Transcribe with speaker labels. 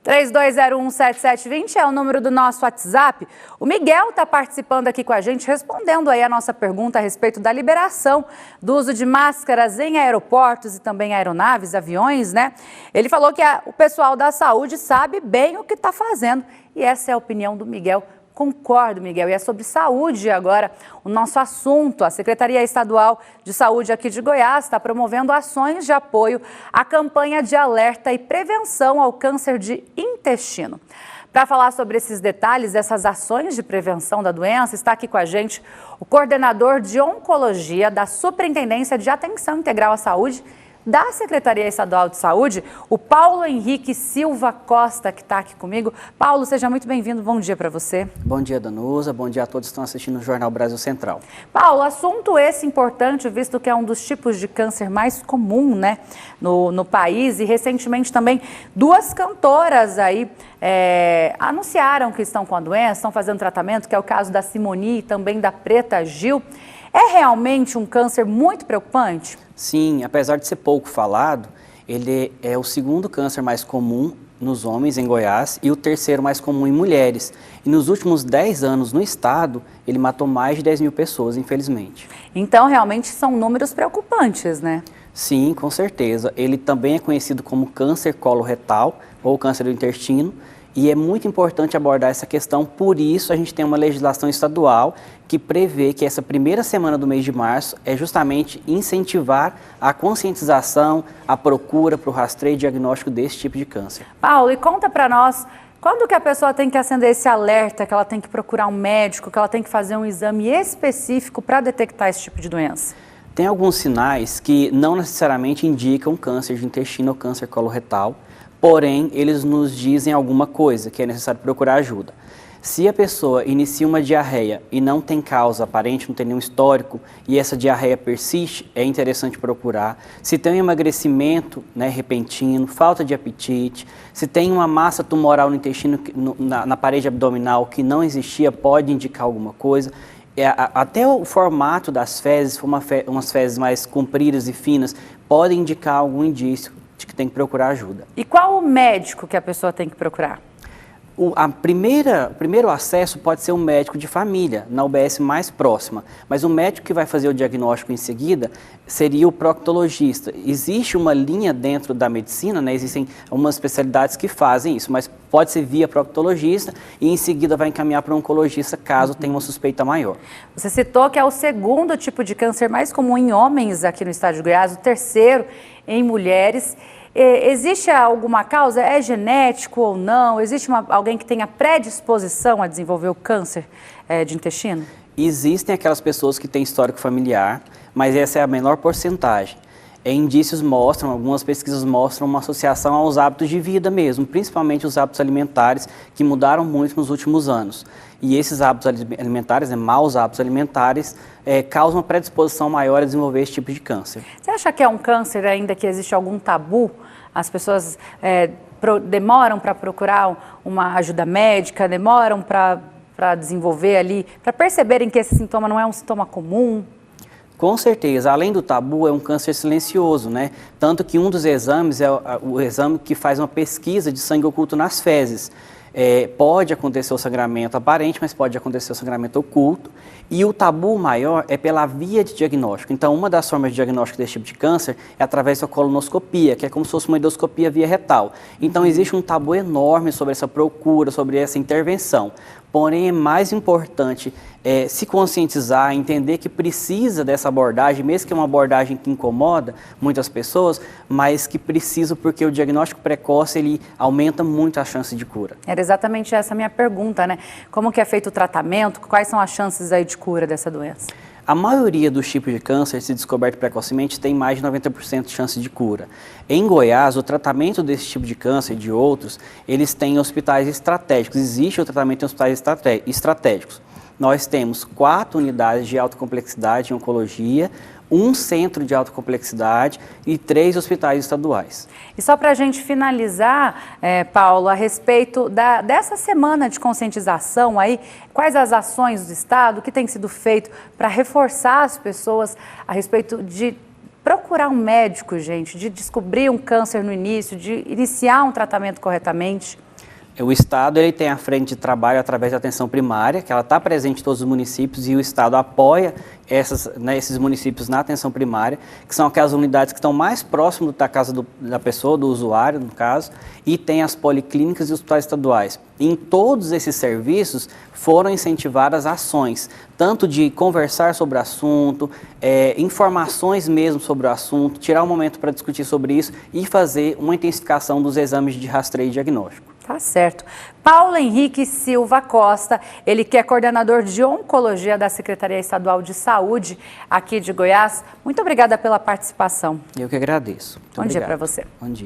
Speaker 1: 32017720 é o número do nosso WhatsApp. O Miguel está participando aqui com a gente, respondendo aí a nossa pergunta a respeito da liberação do uso de máscaras em aeroportos e também aeronaves, aviões, né? Ele falou que o pessoal da saúde sabe bem o que está fazendo e essa é a opinião do Miguel. Concordo, Miguel. E é sobre saúde agora o nosso assunto. A Secretaria Estadual de Saúde aqui de Goiás está promovendo ações de apoio à campanha de alerta e prevenção ao câncer de intestino. Para falar sobre esses detalhes, essas ações de prevenção da doença, está aqui com a gente o coordenador de Oncologia da Superintendência de Atenção Integral à Saúde da Secretaria Estadual de Saúde, o Paulo Henrique Silva Costa, que está aqui comigo. Paulo, seja muito bem-vindo, bom dia para você.
Speaker 2: Bom dia, Danusa, bom dia a todos que estão assistindo o Jornal Brasil Central.
Speaker 1: Paulo, assunto esse importante, visto que é um dos tipos de câncer mais comum, né, no país, e recentemente também duas cantoras aí anunciaram que estão com a doença, estão fazendo tratamento, que é o caso da Simone e também da Preta Gil. É realmente um câncer muito preocupante?
Speaker 2: Sim, apesar de ser pouco falado, ele é o segundo câncer mais comum nos homens em Goiás e o terceiro mais comum em mulheres. E nos últimos 10 anos no estado, ele matou mais de 10 mil pessoas, infelizmente.
Speaker 1: Então, realmente são números preocupantes, né?
Speaker 2: Sim, com certeza. Ele também é conhecido como câncer coloretal ou câncer do intestino. E é muito importante abordar essa questão, por isso a gente tem uma legislação estadual que prevê que essa primeira semana do mês de março é justamente incentivar a conscientização, a procura para o rastreio e diagnóstico desse tipo de câncer.
Speaker 1: Paulo, e conta para nós, quando que a pessoa tem que acender esse alerta, que ela tem que procurar um médico, que ela tem que fazer um exame específico para detectar esse tipo de doença?
Speaker 2: Tem alguns sinais que não necessariamente indicam câncer de intestino ou câncer coloretal, porém, eles nos dizem alguma coisa, que é necessário procurar ajuda. Se a pessoa inicia uma diarreia e não tem causa aparente, não tem nenhum histórico, e essa diarreia persiste, é interessante procurar. Se tem um emagrecimento, né, repentino, falta de apetite, se tem uma massa tumoral no intestino, na parede abdominal que não existia, pode indicar alguma coisa. Até o formato das fezes, se for umas fezes mais compridas e finas, pode indicar algum indício de que tem que procurar ajuda.
Speaker 1: E qual o médico que a pessoa tem que procurar?
Speaker 2: O primeiro acesso pode ser um médico de família, na UBS mais próxima, mas o médico que vai fazer o diagnóstico em seguida seria o proctologista. Existe uma linha dentro da medicina, né? Existem algumas especialidades que fazem isso, mas pode ser via proctologista e em seguida vai encaminhar para um oncologista caso tenha uma suspeita maior.
Speaker 1: Você citou que é o segundo tipo de câncer mais comum em homens aqui no estado de Goiás, o terceiro em mulheres. Existe alguma causa? É genético ou não? Existe alguém que tenha predisposição a desenvolver o câncer de intestino?
Speaker 2: Existem aquelas pessoas que têm histórico familiar, mas essa é a menor porcentagem. Indícios mostram, algumas pesquisas mostram uma associação aos hábitos de vida mesmo, principalmente os hábitos alimentares que mudaram muito nos últimos anos. E esses hábitos alimentares, maus hábitos alimentares, causam uma predisposição maior a desenvolver esse tipo de câncer.
Speaker 1: Você acha que é um câncer ainda que existe algum tabu? As pessoas demoram para procurar uma ajuda médica, demoram para desenvolver ali, para perceberem que esse sintoma não é um sintoma comum?
Speaker 2: Com certeza, além do tabu, é um câncer silencioso, né? Tanto que um dos exames é o exame que faz uma pesquisa de sangue oculto nas fezes. Pode acontecer o sangramento aparente, mas pode acontecer o sangramento oculto. E o tabu maior é pela via de diagnóstico. Então, uma das formas de diagnóstico desse tipo de câncer é através da colonoscopia, que é como se fosse uma endoscopia via retal. Então, existe um tabu enorme sobre essa procura, sobre essa intervenção. Porém, é mais importante se conscientizar, entender que precisa dessa abordagem, mesmo que é uma abordagem que incomoda muitas pessoas, mas que precisa porque o diagnóstico precoce ele aumenta muito a chance de cura.
Speaker 1: Era exatamente essa a minha pergunta, né? Como que é feito o tratamento? Quais são as chances aí de cura dessa doença?
Speaker 2: A maioria dos tipos de câncer, se descoberto precocemente, tem mais de 90% de chance de cura. Em Goiás, o tratamento desse tipo de câncer e de outros, eles têm hospitais estratégicos. Existe o tratamento em hospitais estratégicos. Nós temos 4 unidades de alta complexidade em oncologia, um centro de alta complexidade e 3 hospitais estaduais.
Speaker 1: E só para a gente finalizar, Paulo, a respeito dessa semana de conscientização aí, quais as ações do Estado, o que tem sido feito para reforçar as pessoas a respeito de procurar um médico, gente, de descobrir um câncer no início, de iniciar um tratamento corretamente?
Speaker 2: O Estado ele tem a frente de trabalho através da atenção primária, que ela está presente em todos os municípios e o Estado apoia esses municípios na atenção primária, que são aquelas unidades que estão mais próximas da casa da pessoa, do usuário, no caso, e tem as policlínicas e os hospitais estaduais. Em todos esses serviços foram incentivadas ações, tanto de conversar sobre o assunto, informações mesmo sobre o assunto, tirar um momento para discutir sobre isso e fazer uma intensificação dos exames de rastreio e diagnóstico.
Speaker 1: Tá certo. Paulo Henrique Silva Costa, ele que é coordenador de Oncologia da Secretaria Estadual de Saúde aqui de Goiás. Muito obrigada pela participação.
Speaker 2: Eu que agradeço.
Speaker 1: Bom dia para você.
Speaker 2: Bom dia.